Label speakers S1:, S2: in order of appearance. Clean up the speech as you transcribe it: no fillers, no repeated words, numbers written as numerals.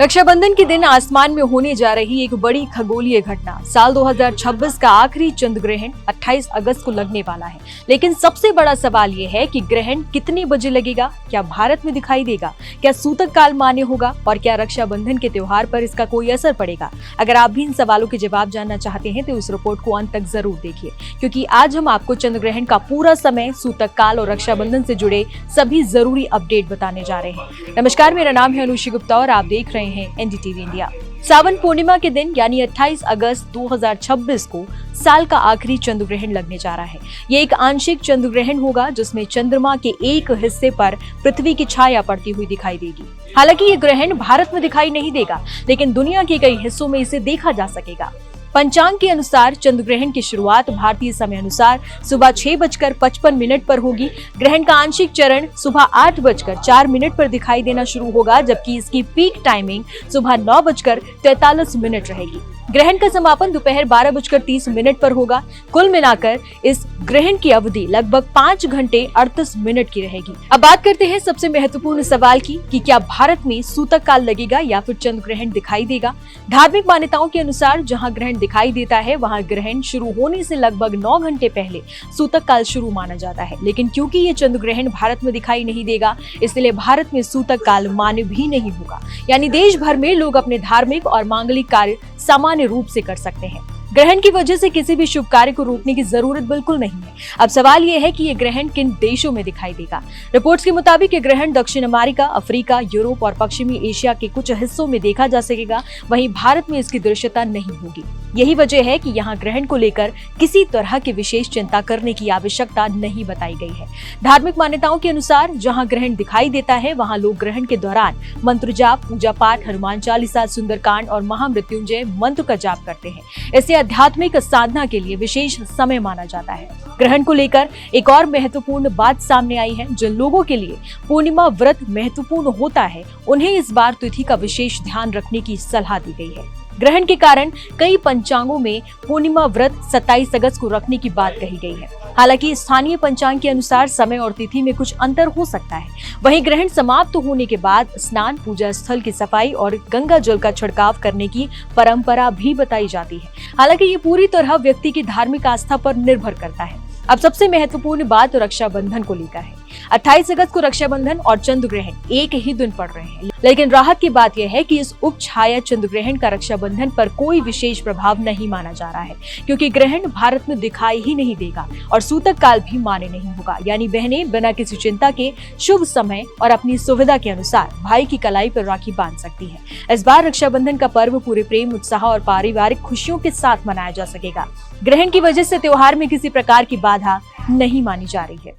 S1: रक्षाबंधन के दिन आसमान में होने जा रही एक बड़ी खगोलीय घटना। साल 2026 का आखिरी चंद्र ग्रहण 28 अगस्त को लगने वाला है। लेकिन सबसे बड़ा सवाल ये है कि ग्रहण कितने बजे लगेगा, क्या भारत में दिखाई देगा, क्या सूतक काल मान्य होगा और क्या रक्षाबंधन के त्योहार पर इसका कोई असर पड़ेगा। अगर आप भी इन सवालों के जवाब जानना चाहते हैं तो इस रिपोर्ट को अंत तक जरूर देखिए, क्योंकि आज हम आपको चंद्र ग्रहण का पूरा समय, सूतक काल और रक्षाबंधन से जुड़े सभी जरूरी अपडेट बताने जा रहे हैं। नमस्कार, मेरा नाम है अनुषी गुप्ता और आप देख रहे हैं एनडीटीवी इंडिया। सावन पूर्णिमा के दिन यानी 28 अगस्त 2026 को साल का आखिरी चंद्र ग्रहण लगने जा रहा है। ये एक आंशिक चंद्र ग्रहण होगा जिसमें चंद्रमा के एक हिस्से पर पृथ्वी की छाया पड़ती हुई दिखाई देगी। हालांकि ये ग्रहण भारत में दिखाई नहीं देगा, लेकिन दुनिया के कई हिस्सों में इसे देखा जा सकेगा। पंचांग के अनुसार चंद्र ग्रहण की शुरुआत भारतीय समय अनुसार सुबह 6:55 पर होगी। ग्रहण का आंशिक चरण सुबह 8:04 पर दिखाई देना शुरू होगा, जबकि इसकी पीक टाइमिंग सुबह 9:43 रहेगी। ग्रहण का समापन दोपहर 12:30 पर होगा। कुल मिलाकर इस ग्रहण की अवधि लगभग 5 घंटे 38 मिनट की रहेगी। अब बात करते हैं सबसे महत्वपूर्ण सवाल की कि क्या भारत में सूतक काल लगेगा या फिर चंद्र ग्रहण दिखाई देगा। धार्मिक मान्यताओं के अनुसार जहां ग्रहण दिखाई देता है वहां ग्रहण शुरू होने से लगभग 9 घंटे पहले सूतक काल शुरू माना जाता है। लेकिन क्योंकि ये चंद्र ग्रहण भारत में दिखाई नहीं देगा, इसलिए भारत में सूतक काल मान्य भी नहीं होगा। यानी देश भर में लोग अपने धार्मिक और मांगलिक कार्य सामान्य रूप से कर सकते हैं। ग्रहण की वजह से किसी भी शुभ कार्य को रोकने की जरूरत बिल्कुल नहीं है। अब सवाल ये है कि ये ग्रहण किन देशों में दिखाई देगा। रिपोर्ट्स के मुताबिक ये ग्रहण दक्षिण अमेरिका, अफ्रीका, यूरोप और पश्चिमी एशिया के कुछ हिस्सों में देखा जा सकेगा। वहीं भारत में इसकी दृश्यता नहीं होगी। यही वजह है कि यहाँ ग्रहण को लेकर किसी तरह की विशेष चिंता करने की आवश्यकता नहीं बताई गई है। धार्मिक मान्यताओं के अनुसार जहाँ ग्रहण दिखाई देता है वहाँ लोग ग्रहण के दौरान मंत्र जाप, पूजा पाठ, हनुमान चालीसा, सुंदरकांड और महामृत्युंजय मंत्र का जाप करते हैं। इसे आध्यात्मिक साधना के लिए विशेष समय माना जाता है। ग्रहण को लेकर एक और महत्वपूर्ण बात सामने आई है। जिन लोगों के लिए पूर्णिमा व्रत महत्वपूर्ण होता है, उन्हें इस बार तिथि का विशेष ध्यान रखने की सलाह दी गई है। ग्रहण के कारण कई पंचांगों में पूर्णिमा व्रत 27 अगस्त को रखने की बात कही गई है। हालांकि स्थानीय पंचांग के अनुसार समय और तिथि में कुछ अंतर हो सकता है। वहीं ग्रहण समाप्त होने के बाद स्नान, पूजा स्थल की सफाई और गंगा जल का छिड़काव करने की परंपरा भी बताई जाती है। हालांकि ये पूरी तरह व्यक्ति की धार्मिक आस्था पर निर्भर करता है। अब सबसे महत्वपूर्ण बात रक्षाबंधन को लेकर है। 28 अगस्त को रक्षाबंधन और चंद्र ग्रहण एक ही दिन पड़ रहे हैं, लेकिन राहत की बात यह है कि इस उपछाया चंद्र ग्रहण का रक्षाबंधन पर कोई विशेष प्रभाव नहीं माना जा रहा है, क्योंकि ग्रहण भारत में दिखाई ही नहीं देगा और सूतक काल भी मान्य नहीं होगा। यानी बहनें बिना किसी चिंता के शुभ समय और अपनी सुविधा के अनुसार भाई की कलाई पर राखी बांध सकती है। इस बार रक्षाबंधन का पर्व पूरे प्रेम, उत्साह और पारिवारिक खुशियों के साथ मनाया जा सकेगा। ग्रहण की वजह से त्योहार में किसी प्रकार की बाधा नहीं मानी जा रही है।